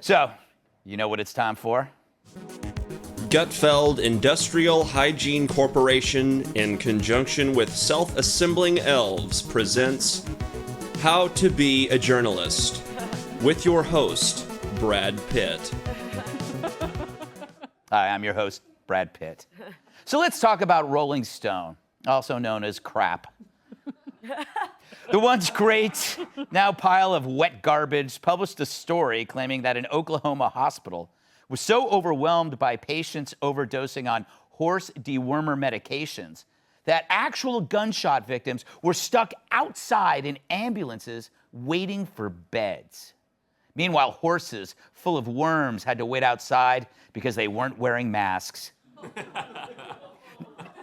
So, you know what it's time for? Gutfeld Industrial Hygiene Corporation, in conjunction with Self-Assembling Elves, presents How to Be a Journalist, with your host, Brad Pitt. Hi, I'm your host, Brad Pitt. So let's talk about Rolling Stone, also known as crap. The once great, now pile of wet garbage, published a story claiming that an Oklahoma hospital was so overwhelmed by patients overdosing on horse dewormer medications that actual gunshot victims were stuck outside in ambulances waiting for beds. Meanwhile, horses full of worms had to wait outside because they weren't wearing masks.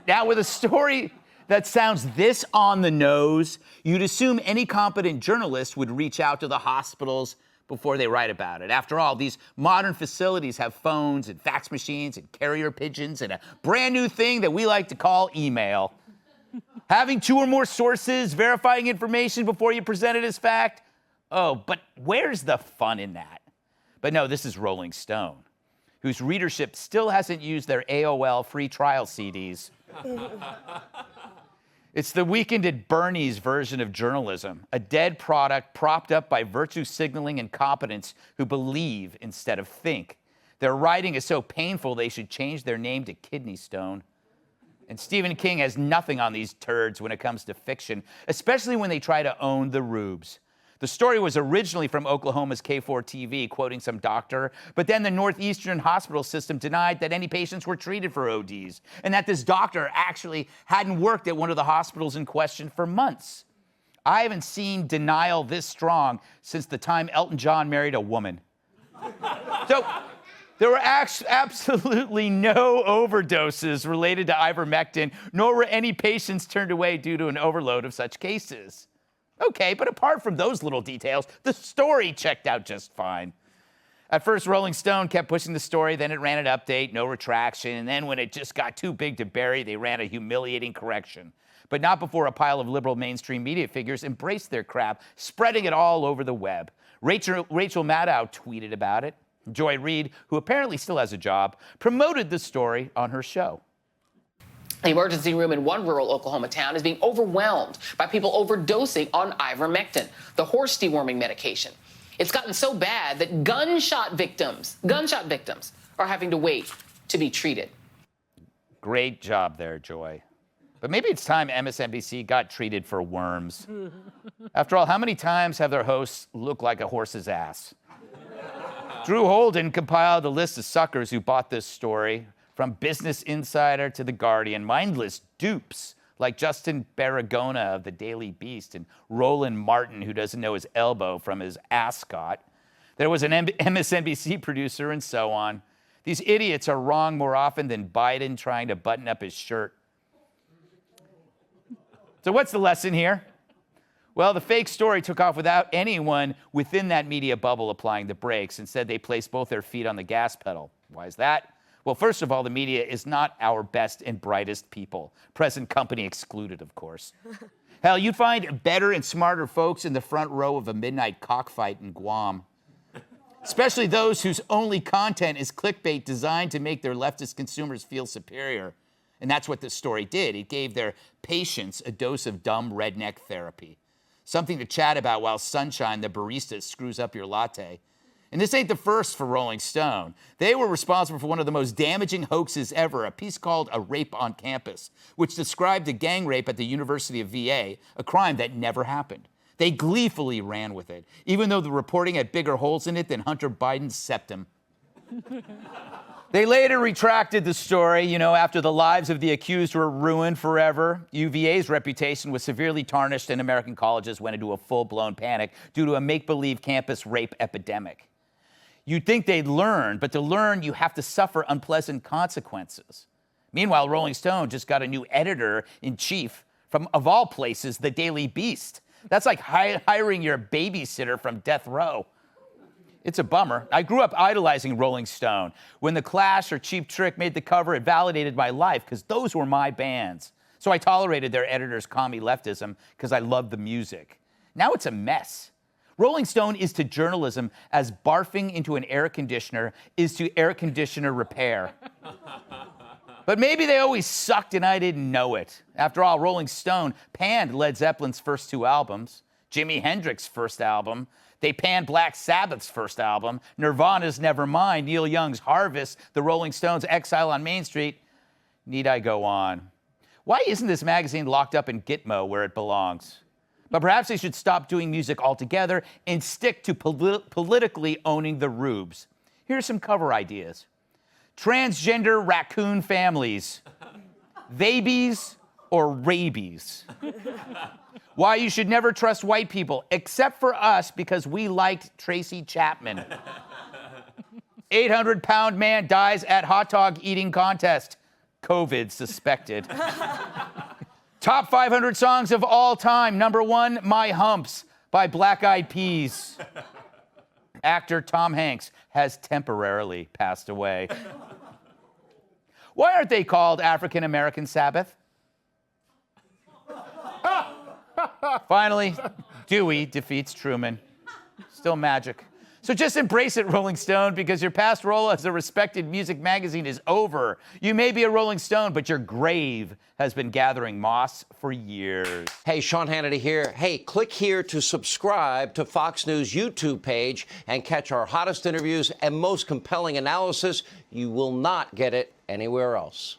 Now, with a story that sounds this on the nose, you'd assume any competent journalist would reach out to the hospitals before they write about it. After all, these modern facilities have phones and fax machines and carrier pigeons and a brand new thing that we like to call email. Having two or more sources, verifying information before you present it as fact. Oh, but where's the fun in that? But no, this is Rolling Stone, whose readership still hasn't used their AOL free trial CDs. It's the Weekend at Bernie's version of journalism, a dead product propped up by virtue signaling incompetents who believe instead of think. Their writing is so painful they should change their name to Kidney Stone. And Stephen King has nothing on these turds when it comes to fiction, especially when they try to own the rubes. The story was originally from Oklahoma's K4 TV, quoting some doctor, but then the Northeastern hospital system denied that any patients were treated for ODs, and that this doctor actually hadn't worked at one of the hospitals in question for months. I haven't seen denial this strong since the time Elton John married a woman. So there were absolutely no overdoses related to ivermectin, nor were any patients turned away due to an overload of such cases. Okay, but apart from those little details, the story checked out just fine. At first, Rolling Stone kept pushing the story, then it ran an update, no retraction, and then when it just got too big to bury, they ran a humiliating correction. But not before a pile of liberal mainstream media figures embraced their crap, spreading it all over the web. Rachel Maddow tweeted about it. Joy Reid, who apparently still has a job, promoted the story on her show. The emergency room in one rural Oklahoma town is being overwhelmed by people overdosing on ivermectin, the horse deworming medication. It's gotten so bad that gunshot victims are having to wait to be treated. Great job there, Joy. But maybe it's time MSNBC got treated for worms. After all, how many times have their hosts looked like a horse's ass? Drew Holden compiled a list of suckers who bought this story, from Business Insider to The Guardian, mindless dupes like Justin Baragona of the Daily Beast and Roland Martin, who doesn't know his elbow from his ascot. There was an MSNBC producer and so on. These idiots are wrong more often than Biden trying to button up his shirt. So what's the lesson here? Well, the fake story took off without anyone within that media bubble applying the brakes. Instead, they placed both their feet on the gas pedal. Why is that? Well, first of all, the media is not our best and brightest people. Present company excluded, of course. Hell, you'd find better and smarter folks in the front row of a midnight cockfight in Guam. Especially those whose only content is clickbait designed to make their leftist consumers feel superior. And that's what this story did. It gave their patients a dose of dumb redneck therapy. Something to chat about while Sunshine, the barista, screws up your latte. And this ain't the first for Rolling Stone. They were responsible for one of the most damaging hoaxes ever, a piece called A Rape on Campus, which described a gang rape at the University of VA, a crime that never happened. They gleefully ran with it, even though the reporting had bigger holes in it than Hunter Biden's septum. They later retracted the story, after the lives of the accused were ruined forever. UVA's reputation was severely tarnished, and American colleges went into a full-blown panic due to a make-believe campus rape epidemic. You'd think they'd learn, but to learn, you have to suffer unpleasant consequences. Meanwhile, Rolling Stone just got a new editor-in-chief from, of all places, the Daily Beast. That's like hiring your babysitter from death row. It's a bummer. I grew up idolizing Rolling Stone. When The Clash or Cheap Trick made the cover, it validated my life because those were my bands. So I tolerated their editor's commie leftism because I loved the music. Now it's a mess. Rolling Stone is to journalism as barfing into an air conditioner is to air conditioner repair. But maybe they always sucked and I didn't know it. After all, Rolling Stone panned Led Zeppelin's first 2 albums, Jimi Hendrix's first album. They panned Black Sabbath's first album, Nirvana's Nevermind, Neil Young's Harvest, the Rolling Stones' Exile on Main Street. Need I go on? Why isn't this magazine locked up in Gitmo where it belongs? But perhaps they should stop doing music altogether and stick to politically owning the rubes. Here are some cover ideas. Transgender raccoon families. Babies or rabies. Why you should never trust white people, except for us because we liked Tracy Chapman. 800-pound man dies at hot dog eating contest. COVID suspected. Top 500 songs of all time. Number 1, My Humps by Black Eyed Peas. Actor Tom Hanks has temporarily passed away. Why aren't they called African American Sabbath? Finally, Dewey defeats Truman. Still magic. So just embrace it, Rolling Stone, because your past role as a respected music magazine is over. You may be a Rolling Stone, but your grave has been gathering moss for years. Hey, Sean Hannity here. Hey, click here to subscribe to Fox News YouTube page and catch our hottest interviews and most compelling analysis. You will not get it anywhere else.